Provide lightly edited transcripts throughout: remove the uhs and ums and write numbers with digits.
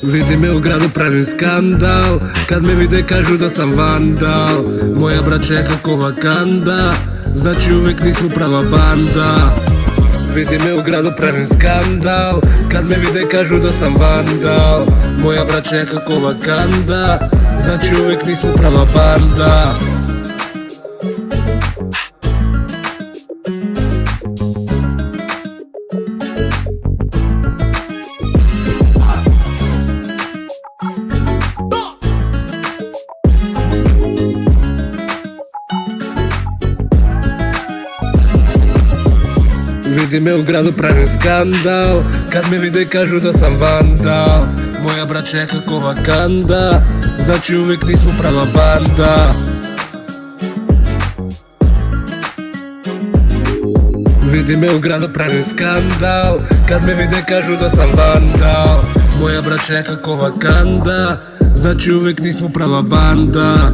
Vidi me u gradu, pravim skandal. Kad me vide kažu da sam vandal. Moja braća je kako Wakanda, znači uvek nismo prava banda. Vidi me u gradu, pravim skandal. Kad me vide kažu da sam vandal. Moja braća je kako Wakanda, znači uvek nismo prava banda. Vidi me u gradu, pravim skandal. Kad me vide kažu da sam vandal. Moja braća je kako Wakanda, znači uvek nismo prava banda. Vidi me u gradu, pravim skandal. Kad me vide kažu da sam vandal. Moja braća je kako Wakanda, znači uvek nismo prava banda.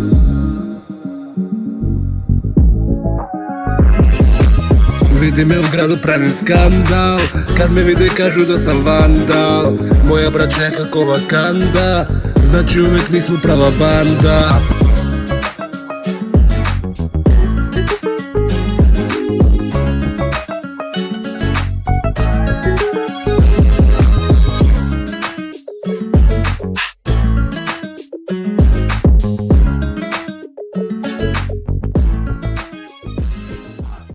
Vidi me u gradu, pravim skandal. Kad me vide kažu da sam vandal. Moja braća je kako Wakanda, znači uvek nismo prava banda.